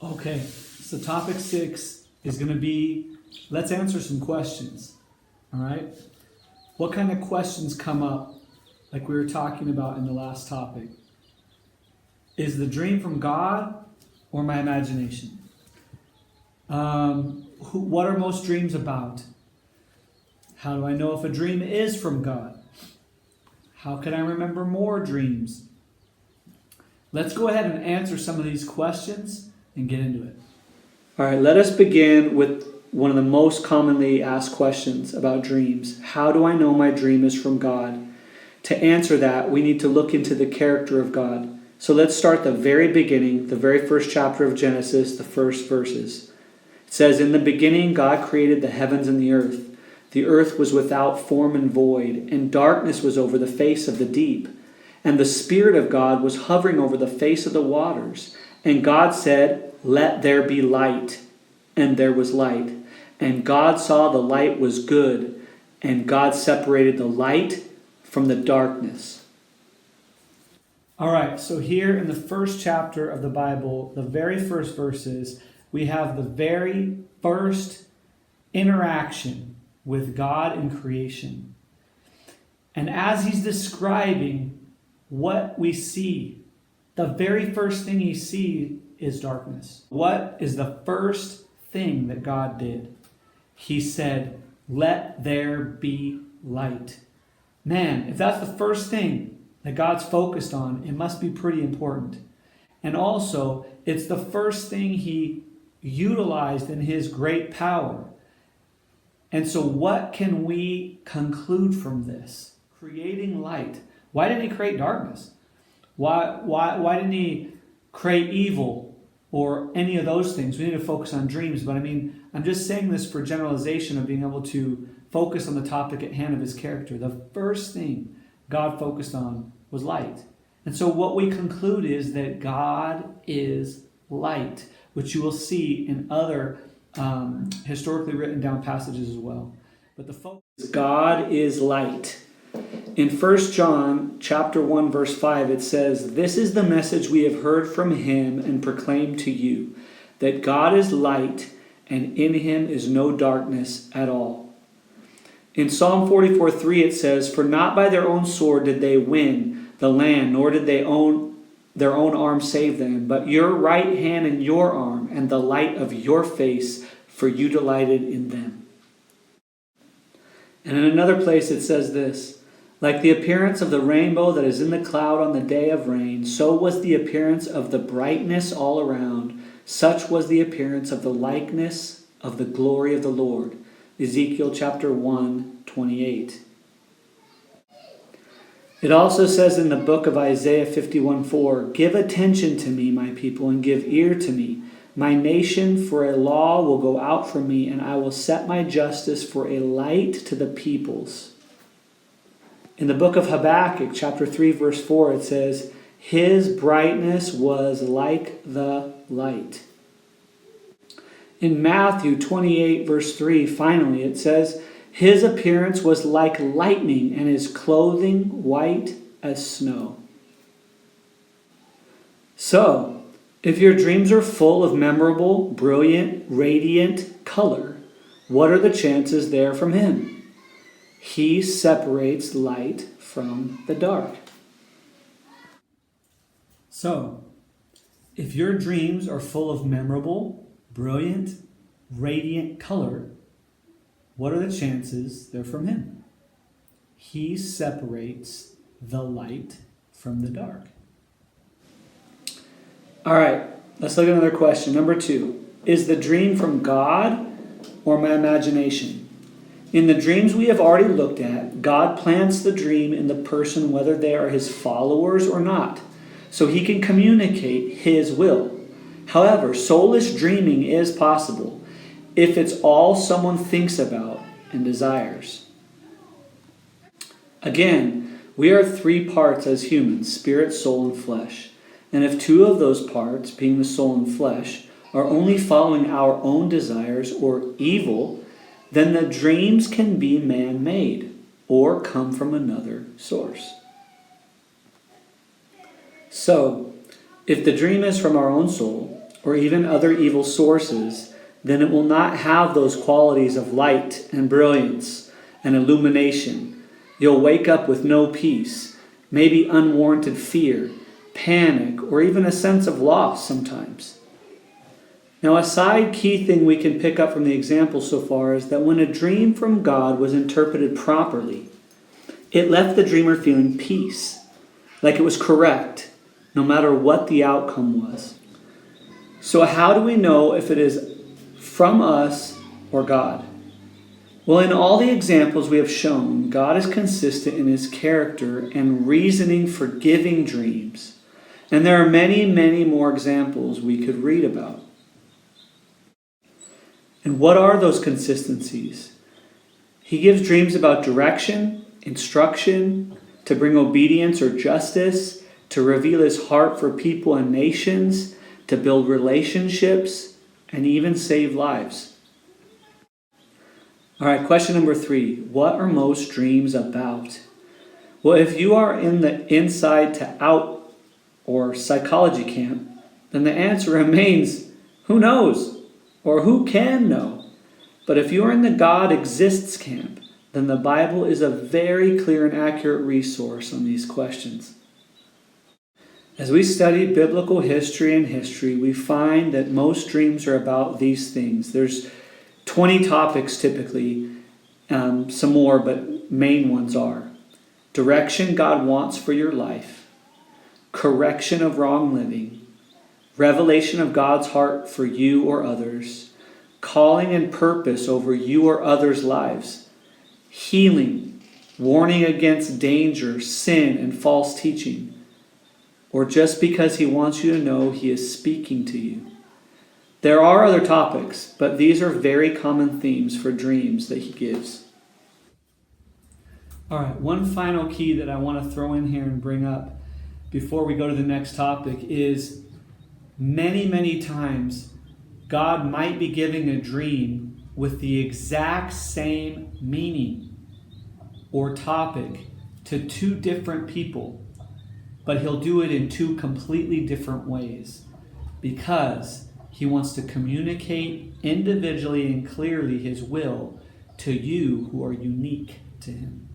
Okay, so topic 6 is going to be, let's answer some questions. All right? What kind of questions come up, like we were talking about in the last topic? Is the dream from God or my imagination? What are most dreams about? How do I know if a dream is from God? How can I remember more dreams? Let's go ahead and answer some of these questions and get into it. All right, let us begin with one of the most commonly asked questions about dreams. How do I know my dream is from God? To answer that, we need to look into the character of God. So let's start the very beginning, the very first chapter of Genesis, the first verses. It says, "In the beginning God created the heavens and the earth. The earth was without form and void, and darkness was over the face of the deep. And the Spirit of God was hovering over the face of the waters. And God said, 'Let there be light.' And there was light. And God saw the light was good, and God separated the light from the darkness." All right, so here in the first chapter of the Bible, the very first verses, we have the very first interaction with God in creation. And as he's describing what we see, the very first thing he sees is darkness. What is the first thing that God did? He said, "Let there be light." Man, if that's the first thing that God's focused on, it must be pretty important. And also, it's the first thing he utilized in his great power. And so what can we conclude from this? Creating light. Why didn't he create darkness? Why didn't he create evil or any of those things? We need to focus on dreams, but I'm just saying this for generalization of being able to focus on the topic at hand of his character. The first thing God focused on was light. And so what we conclude is that God is light, which you will see in other historically written down passages as well. But the focus is God is light. In 1 John chapter 1 verse 5 it says, "This is the message we have heard from him and proclaimed to you, that God is light and in him is no darkness at all." In Psalm 44:3 it says, "For not by their own sword did they win the land, nor did their own arm save them, but your right hand and your arm and the light of your face, for you delighted in them." And in another place it says this, "Like the appearance of the rainbow that is in the cloud on the day of rain, so was the appearance of the brightness all around. Such was the appearance of the likeness of the glory of the Lord." Ezekiel chapter 1:28. It also says in the book of Isaiah 51:4, "Give attention to me, my people, and give ear to me. My nation, for a law will go out from me, and I will set my justice for a light to the peoples." In the book of Habakkuk, chapter 3, verse 4, it says, "His brightness was like the light." In Matthew 28, verse 3, finally, it says, "His appearance was like lightning, and his clothing white as snow." So, if your dreams are full of memorable, brilliant, radiant color, what are the chances they're from him? He separates light from the dark. So, if your dreams are full of memorable, brilliant, radiant color, what are the chances they're from him? He separates the light from the dark. All right, let's look at another question. Number 2, is the dream from God or my imagination? In the dreams we have already looked at, God plants the dream in the person whether they are his followers or not, so he can communicate his will. However, soulless dreaming is possible if it's all someone thinks about and desires. Again, we are 3 parts as humans, spirit, soul, and flesh. And if 2 of those parts, being the soul and flesh, are only following our own desires or evil, then the dreams can be man-made or come from another source. So, if the dream is from our own soul or even other evil sources, then it will not have those qualities of light and brilliance and illumination. You'll wake up with no peace, maybe unwarranted fear, panic, or even a sense of loss sometimes. Now, a side key thing we can pick up from the example so far is that when a dream from God was interpreted properly, it left the dreamer feeling peace, like it was correct, no matter what the outcome was. So how do we know if it is from us or God? Well, in all the examples we have shown, God is consistent in his character and reasoning for giving dreams. And there are many, many more examples we could read about. And what are those consistencies? He gives dreams about direction, instruction, to bring obedience or justice, to reveal his heart for people and nations, to build relationships, and even save lives. All right, question number 3. What are most dreams about? Well, if you are in the inside to out or psychology camp, then the answer remains, who knows? Or who can know? But if you are in the God exists camp, then the Bible is a very clear and accurate resource on these questions. As we study biblical history and history, we find that most dreams are about these things. There's 20 topics typically, some more, but main ones are direction God wants for your life, correction of wrong living, revelation of God's heart for you or others, calling and purpose over you or others' lives, healing, warning against danger, sin, and false teaching, or just because he wants you to know he is speaking to you. There are other topics, but these are very common themes for dreams that he gives. All right, one final key that I want to throw in here and bring up before we go to the next topic is many, many times God might be giving a dream with the exact same meaning or topic to 2 different people, but he'll do it in 2 completely different ways because he wants to communicate individually and clearly his will to you who are unique to him.